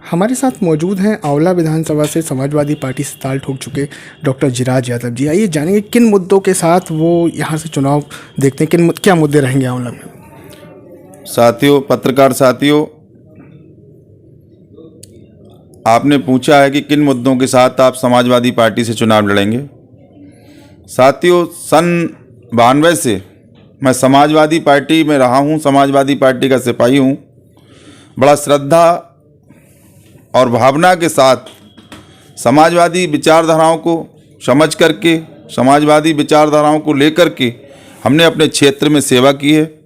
हमारे साथ मौजूद हैं आंवला विधानसभा से समाजवादी पार्टी से ताल ठोक चुके डॉक्टर जिराज यादव जी। आइए जानेंगे किन मुद्दों के साथ वो यहाँ से चुनाव देखते हैं, क्या मुद्दे रहेंगे आंवला में। साथियों, पत्रकार साथियों, आपने पूछा है कि किन मुद्दों के साथ आप समाजवादी पार्टी से चुनाव लड़ेंगे। साथियों, सन 92 से मैं समाजवादी पार्टी में रहा हूँ, समाजवादी पार्टी का सिपाही हूँ। बड़ा श्रद्धा और भावना के साथ समाजवादी विचारधाराओं को समझ करके, समाजवादी विचारधाराओं को लेकर के हमने अपने क्षेत्र में सेवा की है।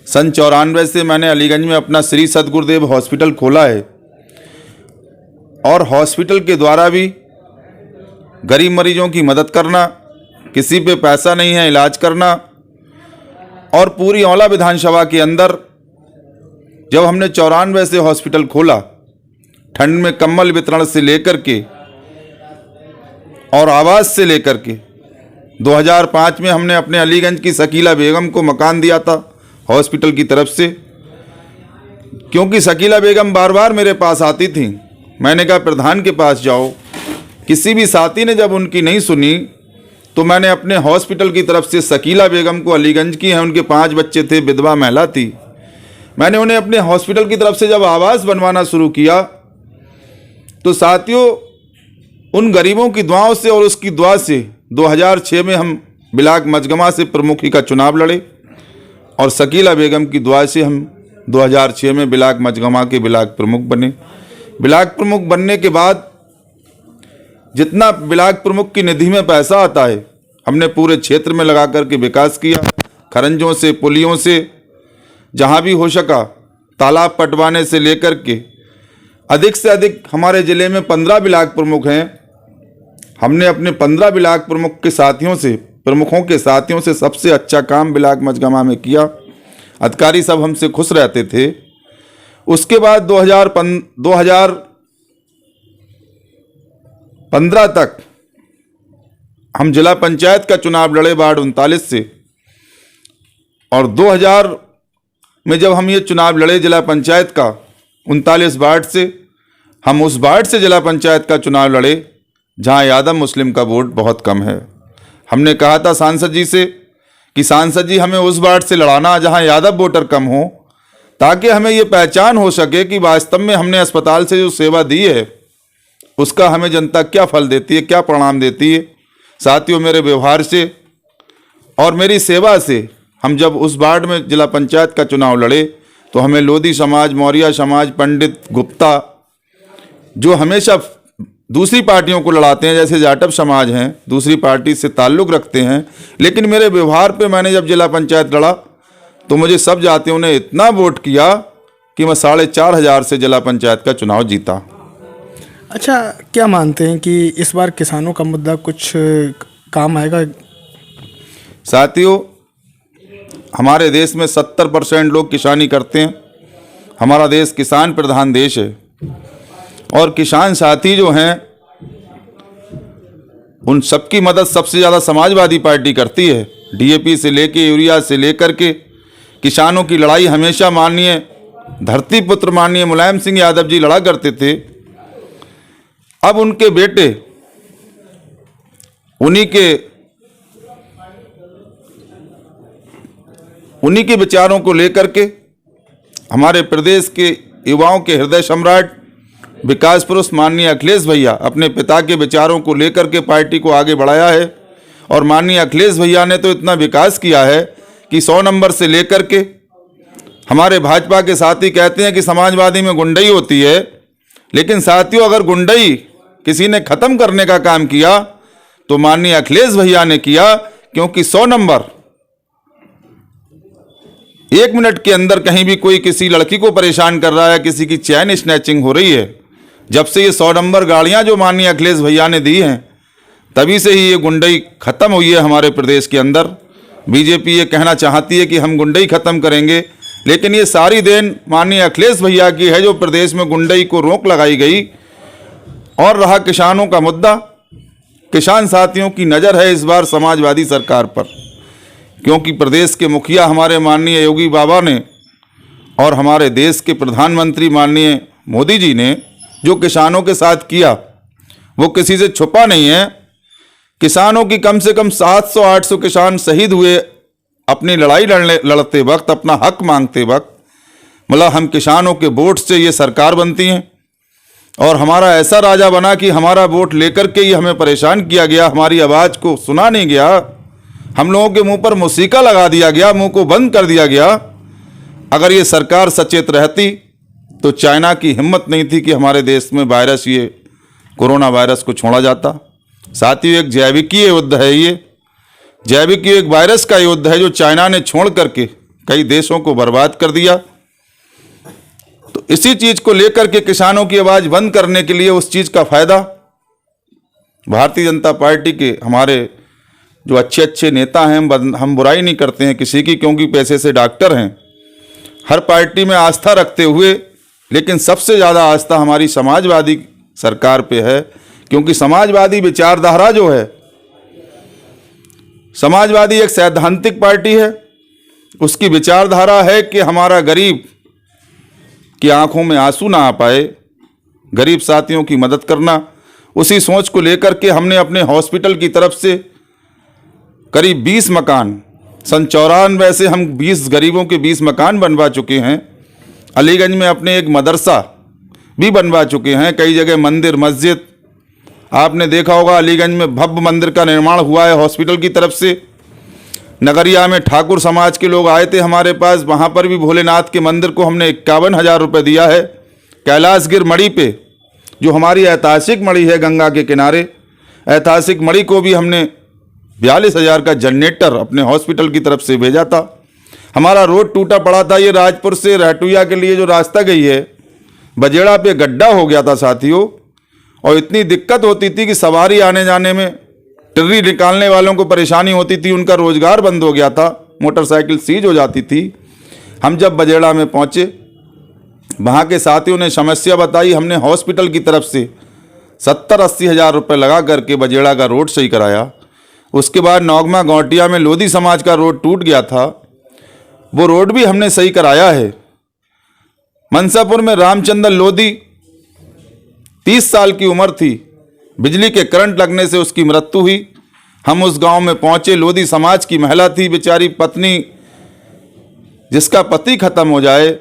सन 94 से मैंने अलीगंज में अपना श्री सतगुरुदेव हॉस्पिटल खोला है और हॉस्पिटल के द्वारा भी गरीब मरीजों की मदद करना, किसी पे पैसा नहीं है इलाज करना। और पूरी आंवला विधानसभा के अंदर जब हमने 94 से हॉस्पिटल खोला, ठंड में कंबल वितरण से लेकर के और आवास से लेकर के 2005 में हमने अपने अलीगंज की शकीला बेगम को मकान दिया था हॉस्पिटल की तरफ से, क्योंकि शकीला बेगम बार बार मेरे पास आती थी। मैंने कहा प्रधान के पास जाओ। किसी भी साथी ने जब उनकी नहीं सुनी तो मैंने अपने हॉस्पिटल की तरफ से शकीला बेगम को, अलीगंज की हैं, उनके 5 बच्चे थे, विधवा महिला थी, मैंने उन्हें अपने हॉस्पिटल की तरफ से जब आवास बनवाना शुरू किया तो साथियों, उन गरीबों की दुआओं से और उसकी दुआ से 2006 में हम बिलाग मजगमा से प्रमुखी का चुनाव लड़े और शकीला बेगम की दुआ से हम 2006 में बिलाग मजगमा के बिलाग प्रमुख बने। बिलाग प्रमुख बनने के बाद जितना बिलाग प्रमुख की निधि में पैसा आता है हमने पूरे क्षेत्र में लगा करके विकास किया। खरंजों से, पुलियों से, जहाँ भी हो सका, तालाब पटवाने से लेकर के अधिक से अधिक हमारे ज़िले में 15 बिलाग प्रमुख हैं। हमने अपने 15 बिलाग प्रमुख के साथियों से, प्रमुखों के साथियों से सबसे अच्छा काम बिलाग मजगमा में किया। अधिकारी सब हमसे खुश रहते थे। उसके बाद 2015 तक हम जिला पंचायत का चुनाव लड़े वार्ड 39 से, और 2000 में जब हम ये चुनाव लड़े जिला पंचायत का 39 वार्ड से, हम उस वार्ड से जिला पंचायत का चुनाव लड़े जहां यादव मुस्लिम का वोट बहुत कम है। हमने कहा था सांसद जी से कि सांसद जी हमें उस वार्ड से लड़ाना जहां यादव वोटर कम हो, ताकि हमें ये पहचान हो सके कि वास्तव में हमने अस्पताल से जो सेवा दी है उसका हमें जनता क्या फल देती है, क्या परिणाम देती है। साथियों, मेरे व्यवहार से और मेरी सेवा से हम जब उस वार्ड में जिला पंचायत का चुनाव लड़े तो हमें लोधी समाज, मौर्य समाज, पंडित, गुप्ता, जो हमेशा दूसरी पार्टियों को लड़ाते हैं, जैसे जाटव समाज हैं, दूसरी पार्टी से ताल्लुक़ रखते हैं, लेकिन मेरे व्यवहार पे मैंने जब जिला पंचायत लड़ा तो मुझे सब जातियों ने इतना वोट किया कि मैं 4500 से जिला पंचायत का चुनाव जीता। अच्छा, क्या मानते हैं कि इस बार किसानों का मुद्दा कुछ काम आएगा? साथियों, हमारे देश में 70% लोग किसानी करते हैं। हमारा देश किसान प्रधान देश है और किसान साथी जो हैं उन सबकी मदद सबसे ज़्यादा समाजवादी पार्टी करती है। डीएपी से लेके यूरिया से लेकर के किसानों की लड़ाई हमेशा माननीय धरती पुत्र माननीय मुलायम सिंह यादव जी लड़ा करते थे। अब उनके बेटे उन्हीं के विचारों को लेकर के हमारे प्रदेश के युवाओं के हृदय सम्राट, विकास पुरुष माननीय अखिलेश भैया अपने पिता के विचारों को लेकर के पार्टी को आगे बढ़ाया है। और माननीय अखिलेश भैया ने तो इतना विकास किया है कि 100 नंबर से लेकर के हमारे भाजपा के साथी कहते हैं कि समाजवादी में गुंडई होती है, लेकिन साथियों, अगर गुंडई किसी ने ख़त्म करने का काम किया तो माननीय अखिलेश भैया ने किया, क्योंकि 100 नंबर 1 मिनट के अंदर कहीं भी कोई किसी लड़की को परेशान कर रहा है, किसी की चैन स्नैचिंग हो रही है, जब से ये 100 नंबर गाड़ियां जो माननीय अखिलेश भैया ने दी हैं तभी से ही ये गुंडई ख़त्म हुई है हमारे प्रदेश के अंदर। बीजेपी ये कहना चाहती है कि हम गुंडई ख़त्म करेंगे, लेकिन ये सारी देन माननीय अखिलेश भैया की है जो प्रदेश में गुंडई को रोक लगाई गई। और रहा किसानों का मुद्दा, किसान साथियों की नज़र है इस बार समाजवादी सरकार पर, क्योंकि प्रदेश के मुखिया हमारे माननीय योगी बाबा ने और हमारे देश के प्रधानमंत्री माननीय मोदी जी ने जो किसानों के साथ किया वो किसी से छुपा नहीं है। किसानों की कम से कम 700-800 किसान शहीद हुए अपनी लड़ाई लड़ते वक्त, अपना हक मांगते वक्त। मतलब हम किसानों के वोट से ये सरकार बनती है और हमारा ऐसा राजा बना कि हमारा वोट लेकर के ही हमें परेशान किया गया, हमारी आवाज़ को सुना नहीं गया, हम लोगों के मुंह पर मुसीका लगा दिया गया, मुंह को बंद कर दिया गया। अगर ये सरकार सचेत रहती तो चाइना की हिम्मत नहीं थी कि हमारे देश में वायरस, ये कोरोना वायरस को छोड़ा जाता। साथियों, एक जैविकीय युद्ध है, ये जैविकीय एक वायरस का युद्ध है जो चाइना ने छोड़ करके कई देशों को बर्बाद कर दिया। तो इसी चीज को लेकर के किसानों की आवाज बंद करने के लिए उस चीज का फायदा भारतीय जनता पार्टी के हमारे जो अच्छे अच्छे नेता हैं, हम बुराई नहीं करते हैं किसी की, क्योंकि पैसे से डॉक्टर हैं, हर पार्टी में आस्था रखते हुए, लेकिन सबसे ज़्यादा आस्था हमारी समाजवादी सरकार पे है। क्योंकि समाजवादी विचारधारा जो है, समाजवादी एक सैद्धांतिक पार्टी है, उसकी विचारधारा है कि हमारा गरीब की आंखों में आंसू ना आ पाए, गरीब साथियों की मदद करना। उसी सोच को लेकर के हमने अपने हॉस्पिटल की तरफ से करीब 20 मकान, सन 94 से हम 20 गरीबों के 20 मकान बनवा चुके हैं। अलीगंज में अपने एक मदरसा भी बनवा चुके हैं, कई जगह मंदिर मस्जिद। आपने देखा होगा अलीगंज में भव्य मंदिर का निर्माण हुआ है हॉस्पिटल की तरफ से। नगरिया में ठाकुर समाज के लोग आए थे हमारे पास, वहाँ पर भी भोलेनाथ के मंदिर को हमने 51,000 रुपये दिया है। कैलाशगिर मढ़ी पे जो हमारी ऐतिहासिक मढ़ी है गंगा के किनारे, ऐतिहासिक मढ़ी को भी हमने 42,000 का जनरेटर अपने हॉस्पिटल की तरफ से भेजा था। हमारा रोड टूटा पड़ा था, ये राजपुर से रहटुया के लिए जो रास्ता गई है, बजेड़ा पे गड्ढा हो गया था साथियों, और इतनी दिक्कत होती थी कि सवारी आने जाने में, टिर्री निकालने वालों को परेशानी होती थी, उनका रोजगार बंद हो गया था, मोटरसाइकिल सीज हो जाती थी। हम जब बजेड़ा में पहुँचे, वहाँ के साथियों ने समस्या बताई, हमने हॉस्पिटल की तरफ से 70-80 हज़ार रुपये लगा करके बजेड़ा का रोड सही कराया। उसके बाद नौगमा गौटिया में लोधी समाज का रोड टूट गया था, वो रोड भी हमने सही कराया है। मनसापुर में रामचंद्र लोधी 30 साल की उम्र थी, बिजली के करंट लगने से उसकी मृत्यु हुई। हम उस गांव में पहुंचे, लोधी समाज की महिला थी बेचारी, पत्नी जिसका पति खत्म हो जाए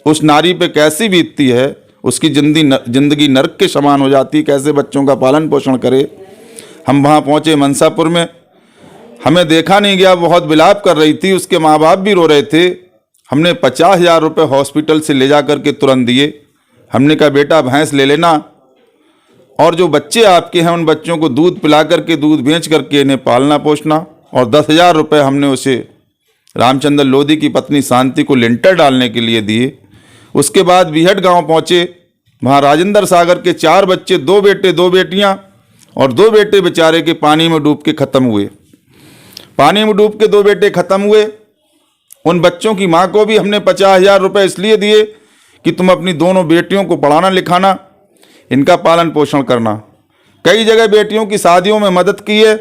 उस नारी पे कैसी बीतती है, उसकी जिंदगी नर्क के समान हो जाती, कैसे बच्चों का पालन पोषण करे। हम वहाँ पहुँचे मनसापुर में, हमें देखा नहीं गया, बहुत विलाप कर रही थी, उसके माँ बाप भी रो रहे थे। हमने 50,000 रुपये हॉस्पिटल से ले जा करके तुरंत दिए। हमने कहा बेटा भैंस ले लेना, और जो बच्चे आपके हैं उन बच्चों को दूध पिला करके, दूध बेच करके इन्हें पालना पोषना। और 10,000 रुपये हमने उसे रामचंद्र लोधी की पत्नी शांति को लिंटर डालने के लिए दिए। उसके बाद बीहट गांव पहुंचे, वहाँ राजेंद्र सागर के 4 बच्चे, 2 बेटे 2 बेटियां, और 2 बेटे बेचारे के पानी में डूब के ख़त्म हुए। पानी में डूब के 2 बेटे ख़त्म हुए। उन बच्चों की माँ को भी हमने 50,000 रुपये इसलिए दिए कि तुम अपनी दोनों बेटियों को पढ़ाना लिखाना, इनका पालन पोषण करना। कई जगह बेटियों की शादियों में मदद की है,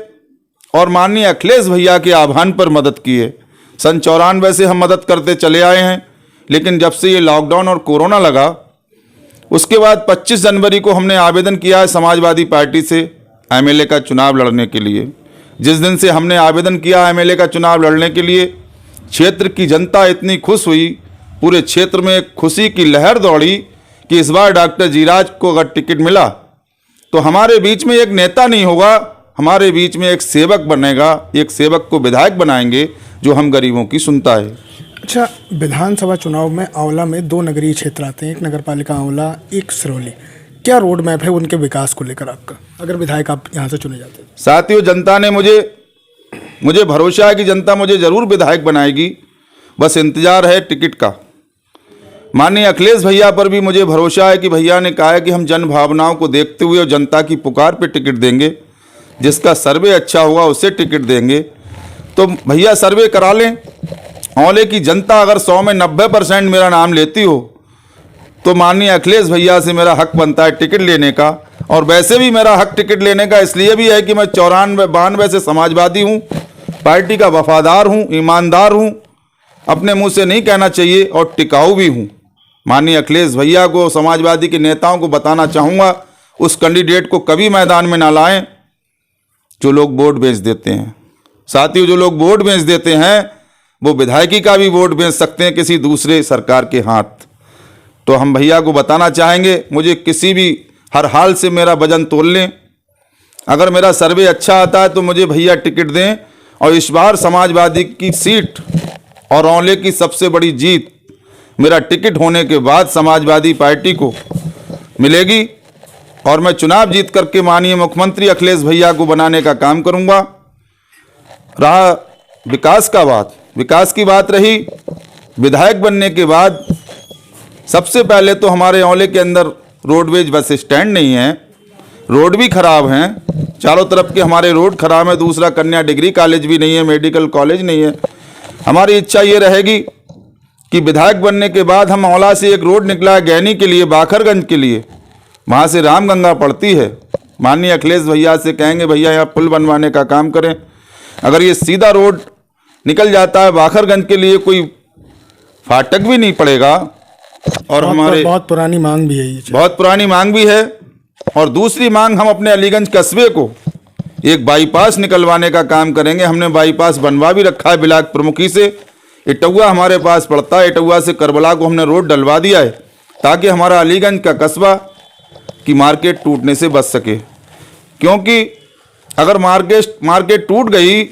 और माननीय अखिलेश भैया के आह्वान पर मदद की है। सन 94 से हम मदद करते चले आए हैं, लेकिन जब से ये लॉकडाउन और कोरोना लगा, उसके बाद 25 जनवरी को हमने आवेदन किया है समाजवादी पार्टी से एमएलए का चुनाव लड़ने के लिए। जिस दिन से हमने आवेदन किया एमएलए का चुनाव लड़ने के लिए, क्षेत्र की जनता इतनी खुश हुई, पूरे क्षेत्र में एक खुशी की लहर दौड़ी कि इस बार डॉक्टर जीराज को अगर टिकट मिला तो हमारे बीच में एक नेता नहीं होगा, हमारे बीच में एक सेवक बनेगा, एक सेवक को विधायक बनाएंगे जो हम गरीबों की सुनता है। अच्छा, विधानसभा चुनाव में आंवला में 2 नगरीय क्षेत्र आते हैं, एक नगर पालिका आंवला, एक सिरौली। क्या रोड मैप है उनके विकास को लेकर आपका, अगर विधायक आप यहाँ से चुने जाते हैं? साथियों, जनता ने मुझे भरोसा है कि जनता मुझे जरूर विधायक बनाएगी, बस इंतजार है टिकट का। माननीय अखिलेश भैया पर भी मुझे भरोसा है कि भैया ने कहा है कि हम जन भावनाओं को देखते हुए और जनता की पुकार पे टिकट देंगे, जिसका सर्वे अच्छा होगा उसे टिकट देंगे। तो भैया सर्वे करा लें। आंवले की जनता अगर 100 में 90% मेरा नाम लेती हो तो माननीय अखिलेश भैया से मेरा हक बनता है टिकट लेने का। और वैसे भी मेरा हक टिकट लेने का इसलिए भी है कि मैं 94-92 से समाजवादी हूँ, पार्टी का वफादार हूँ, ईमानदार हूँ, अपने मुंह से नहीं कहना चाहिए, और टिकाऊ भी हूँ। माननीय अखिलेश भैया को, समाजवादी के नेताओं को बताना चाहूँगा, उस कैंडिडेट को कभी मैदान में ना लाएं जो लोग वोट बेच देते हैं। साथियों, जो लोग वोट बेच देते हैं वो विधायकी का भी वोट बेच सकते हैं किसी दूसरे सरकार के हाथ। तो हम भैया को बताना चाहेंगे, मुझे किसी भी हर हाल से मेरा वजन तोल लें। अगर मेरा सर्वे अच्छा आता है तो मुझे भैया टिकट दें, और इस बार समाजवादी की सीट और औले की सबसे बड़ी जीत मेरा टिकट होने के बाद समाजवादी पार्टी को मिलेगी, और मैं चुनाव जीत करके माननीय मुख्यमंत्री अखिलेश भैया को बनाने का काम करूंगा। रहा विकास की बात रही, विधायक बनने के बाद सबसे पहले तो हमारे औले के अंदर रोडवेज बस स्टैंड नहीं है, रोड भी खराब हैं, चारों तरफ के हमारे रोड खराब है। दूसरा, कन्या डिग्री कॉलेज भी नहीं है, मेडिकल कॉलेज नहीं है। हमारी इच्छा ये रहेगी कि विधायक बनने के बाद हम औला से एक रोड निकला है गैनी के लिए, बाखरगंज के लिए, वहाँ से रामगंगा पड़ती है। माननीय अखिलेश भैया से कहेंगे भैया यहाँ पुल बनवाने का काम करें। अगर ये सीधा रोड निकल जाता है बाखरगंज के लिए, कोई फाटक भी नहीं पड़ेगा। और हमारे बहुत पुरानी मांग भी है ये, बहुत पुरानी मांग भी है। और दूसरी मांग, हम अपने अलीगंज कस्बे को एक बाईपास निकलवाने का काम करेंगे। हमने बाईपास बनवा भी रखा है बिलाक प्रमुखी से। इटौआ हमारे पास पड़ता है, इटौआ से करबला को हमने रोड डलवा दिया है ताकि हमारा अलीगंज का कस्बा की मार्केट टूटने से बच सके। क्योंकि अगर मार्केट टूट गई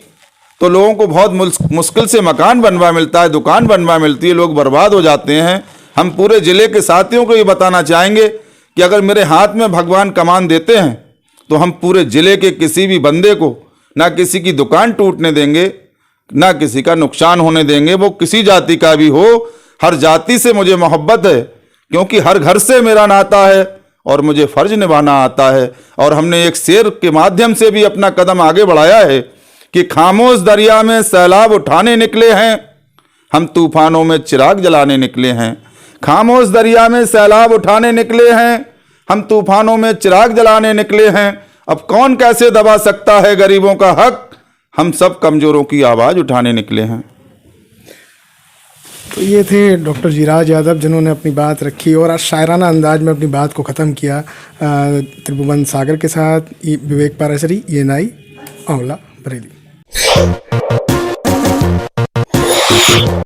तो लोगों को बहुत मुश्किल से मकान बनवा मिलता है, दुकान बनवा मिलती है, लोग बर्बाद हो जाते हैं। हम पूरे ज़िले के साथियों को ये बताना चाहेंगे कि अगर मेरे हाथ में भगवान कमान देते हैं तो हम पूरे ज़िले के किसी भी बंदे को ना किसी की दुकान टूटने देंगे, ना किसी का नुकसान होने देंगे, वो किसी जाति का भी हो। हर जाति से मुझे मोहब्बत है, क्योंकि हर घर से मेरा नाता है और मुझे फ़र्ज निभाना आता है। और हमने एक शेर के माध्यम से भी अपना कदम आगे बढ़ाया है कि खामोश दरिया में सैलाब उठाने निकले हैं, हम तूफानों में चिराग जलाने निकले हैं। खामोश दरिया में सैलाब उठाने निकले हैं, हम तूफानों में चिराग जलाने निकले हैं। अब कौन कैसे दबा सकता है गरीबों का हक, हम सब कमजोरों की आवाज़ उठाने निकले हैं। तो ये थे डॉक्टर जिराज यादव, जिन्होंने अपनी बात रखी और आज शायराना अंदाज में अपनी बात को ख़त्म किया। त्रिभुवन सागर के साथ विवेक पाराशरी, ENI औला, बरेली।